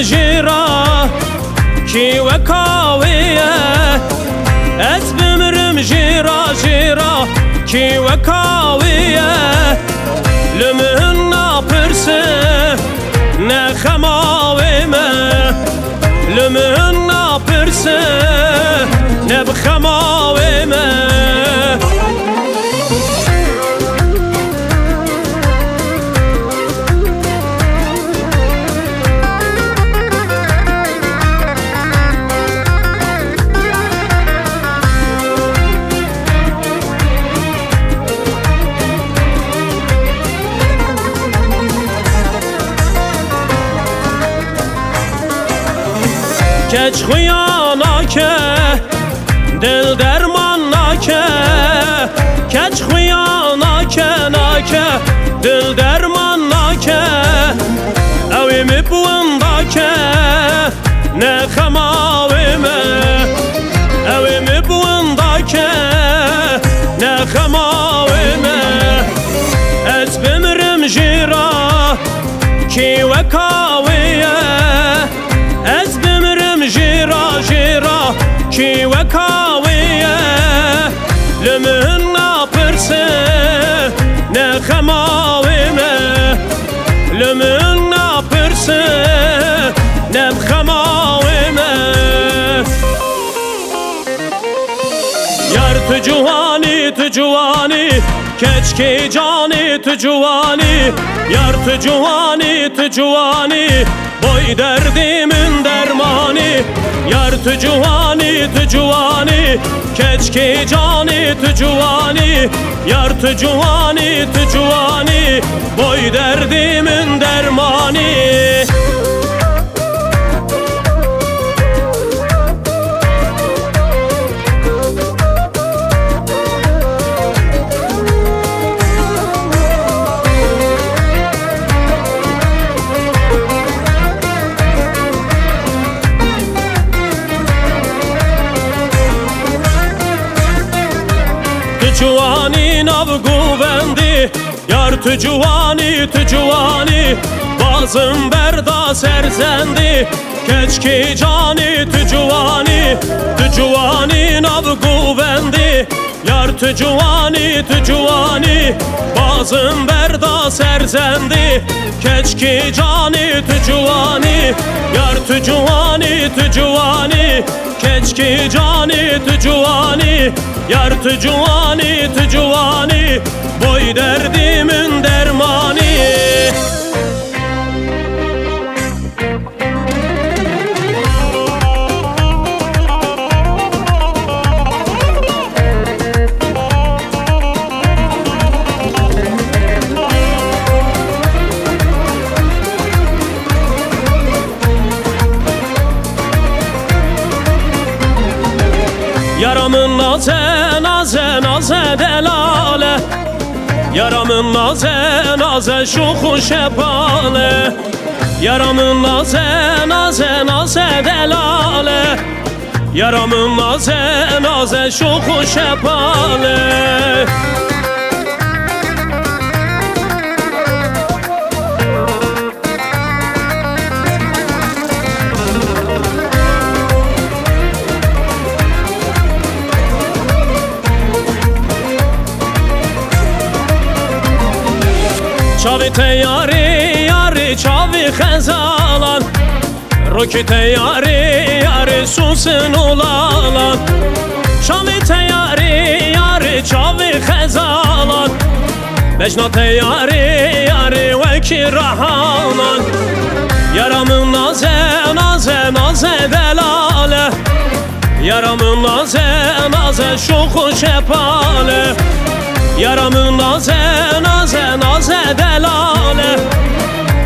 جيرا كي وكاوية از بمرم جيرا جيرا كي وكاوية لمهنا برسه نخماويمه لمهنا برسه نبخماويمه Keç huyana ke, dil dermanna ke. Keç huyana ke nake, dil dermanna ke. Evimi buanda ke, ne khemavime. Evimi buanda ke, ne khemavime. Ez bimrim jira, ki vekaviye. Ez bimrim jira jira ki vekaviye Lümhünna pırsı ne khemavime Lümhünna pırsı ne khemavime Yar tücuvani tücuvani Keçki cani tücuvani Yar tücuvani tücuvani Boy derdimin dermani Yar tücuvani tücuvani Keçki cani tücuvani Yar tücuvani tücuvani Boy derdimin dermani Tücuvani navgu bendi Yar tücuvani tücuvani Bazım berda serzendi Keçki cani tücuvani Tücuvani navgu bendi Yar tücuvani tücuvani Bazım berda serzendi Keçki cani tücuvani Yar tücuvani tücuvani Keçki cani tücuvani Yar tücuvani tücuvani Boy derdimin dermani Yaramın naze naze naze delale Yaramın naze naze şuhu şepale Yaramın naze naze naze delale Yaramın naze naze şuhu şepale Çavi teyari yari çavi xezalan Roki teyari yari susun ulalan Çavi teyari yari çavi xezalan Mecna teyari yari veki rahanan Yaramın naze naze naze delale Yaramın naze naze şuhu şepale Yaramın naze naze naze delale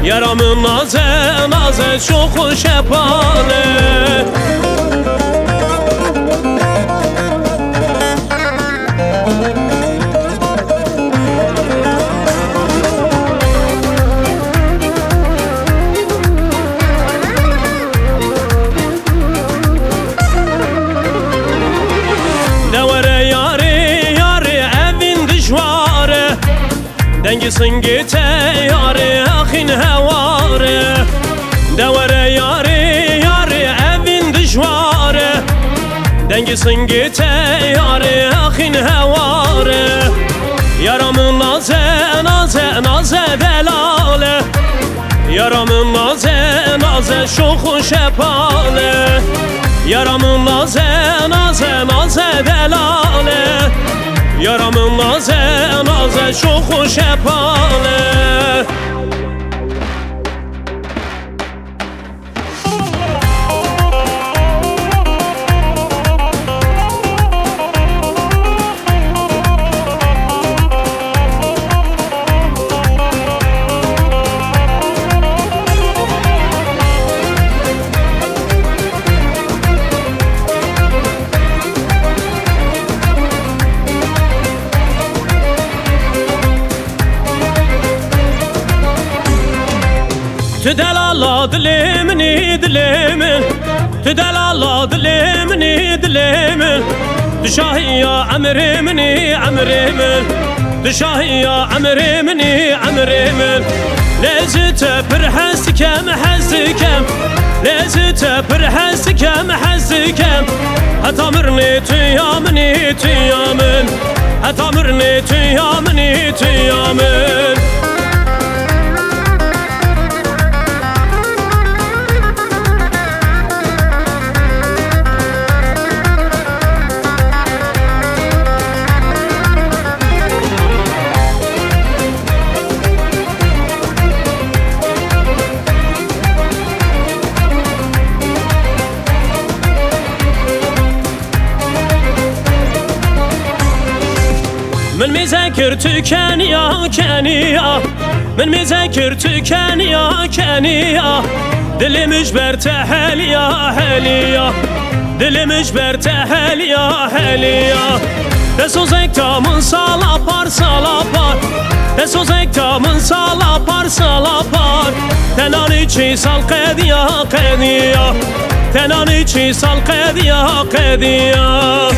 Yaramın naze naze şuhu şepale Dengisin gite yari akhin hevare Devere yari رنگی سنگی تیاره اخین هواره یارم نازه نازه نازه دلاله یارم نازه نازه شوخ و شپاله یارم نازه نازه نازه دلاله یارم نازه نازه شوخ و شپاله تدلال دلمني دلمن تدلال دلمني دلمن تشاهي يا عمري مني عمري من تشاهي يا عمري مني عمري من لازت برحسكم حسكم لازت برحسكم حسكم هتامرني تيامني تيامن هتامرني تيامني تيامن من مذاكر تكانيا كانيا من مذاكر تكانيا كانيا دلي مجبر تحاليا حاليا دلي مجبر تحاليا حاليا دسوزك تا من صالا بار صالا بار دسوزك تا من صالا بار صالا بار تناني چي سال قديا قديا تناني چي سال قديا قديا